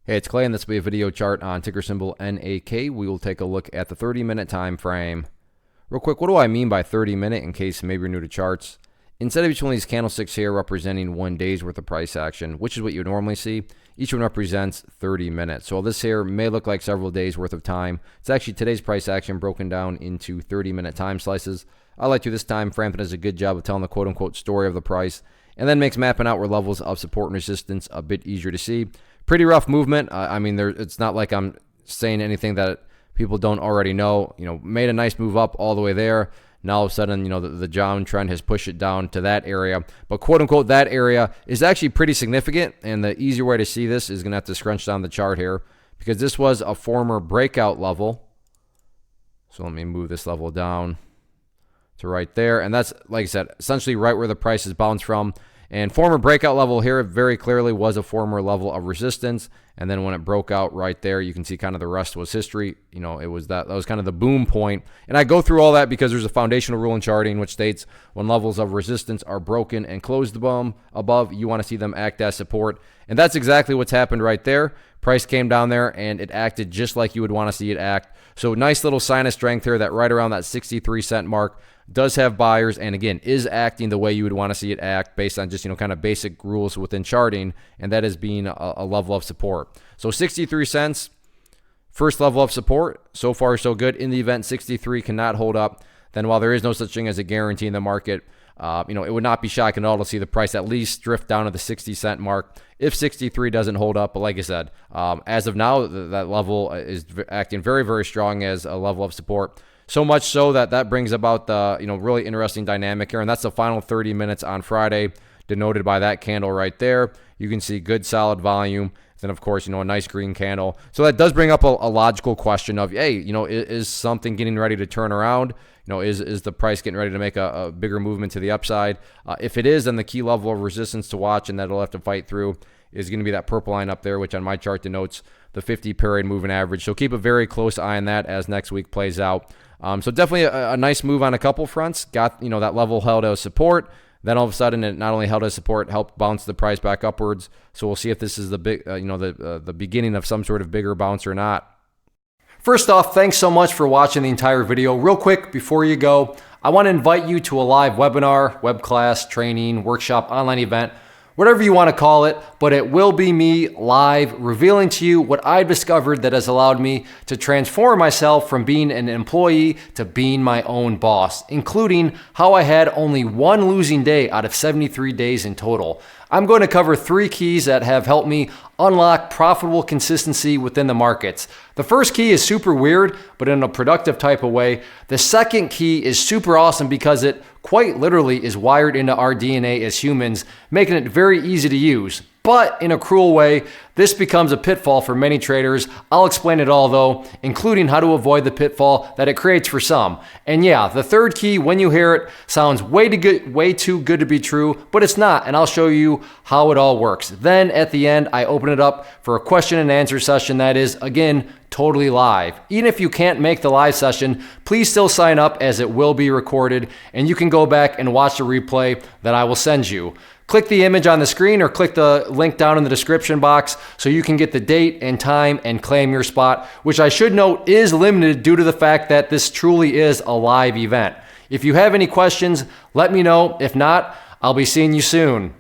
Hey, it's Clay, and this will be a video chart on ticker symbol NAK. We will take a look at the 30-minute time frame. Real quick, what do I mean by 30-minute in case maybe you're new to charts? Instead of each one of these candlesticks here representing 1 day's worth of price action, which is what you would normally see, each one represents 30 minutes. So this here may look like several days worth of time. It's actually today's price action broken down into 30-minute time slices. I like to this time frame that does a good job of telling the quote-unquote story of the price, and then makes mapping out where levels of support and resistance a bit easier to see. Pretty rough movement. I mean, it's not like I'm saying anything that people don't already know. Made a nice move up all the way there. Now all of a sudden, the downtrend has pushed it down to that area. But quote unquote, that area is actually pretty significant. And the easier way to see this is going to have to scrunch down the chart here, because this was a former breakout level. So let me move this level down to right there. And that's, like I said, essentially right where the price is bounced from. And former breakout level here very clearly was a former level of resistance. And then when it broke out right there, you can see kind of the rest was history. It was that was kind of the boom point. And I go through all that because there's a foundational rule in charting which states when levels of resistance are broken and closed above, you want to see them act as support. And that's exactly what's happened right there. Price came down there and it acted just like you would want to see it act. So nice little sign of strength here that right around that 63 cent mark does have buyers, and again is acting the way you would want to see it act based on just kind of basic rules within charting, and that is being a level of support. So 63 cents, first level of support. So far so good. In the event 63 cannot hold up, then while there is no such thing as a guarantee in the market, it would not be shocking at all to see the price at least drift down to the 60 cent mark if 63 doesn't hold up. But like I said, as of now, that level is acting very, very strong as a level of support. So much so that brings about the really interesting dynamic here, and that's the final 30 minutes on Friday, denoted by that candle right there. You can see good solid volume. Then of course a nice green candle. So that does bring up a logical question of, hey, is something getting ready to turn around? Is the price getting ready to make a bigger movement to the upside? If it is, then the key level of resistance to watch, and that it'll have to fight through, is going to be that purple line up there, which on my chart denotes the 50-period moving average. So keep a very close eye on that as next week plays out. So definitely a nice move on a couple fronts. Got that level held as support. Then all of a sudden, it not only held as support, helped bounce the price back upwards. So we'll see if this is the big, the beginning of some sort of bigger bounce or not. First off, thanks so much for watching the entire video. Real quick, before you go, I want to invite you to a live webinar, web class, training, workshop, online event, whatever you want to call it, but it will be me live revealing to you what I've discovered that has allowed me to transform myself from being an employee to being my own boss, including how I had only one losing day out of 73 days in total. I'm going to cover 3 keys that have helped me unlock profitable consistency within the markets. The first key is super weird, but in a productive type of way. The second key is super awesome because it quite literally is wired into our DNA as humans, making it very easy to use. But in a cruel way, this becomes a pitfall for many traders. I'll explain it all though, including how to avoid the pitfall that it creates for some. And yeah, the third key, when you hear it, sounds way too good to be true, but it's not, and I'll show you how it all works. Then at the end, I open it up for a question and answer session that is, again, totally live. Even if you can't make the live session, please still sign up as it will be recorded, and you can go back and watch the replay that I will send you. Click the image on the screen or click the link down in the description box so you can get the date and time and claim your spot, which I should note is limited due to the fact that this truly is a live event. If you have any questions, let me know. If not, I'll be seeing you soon.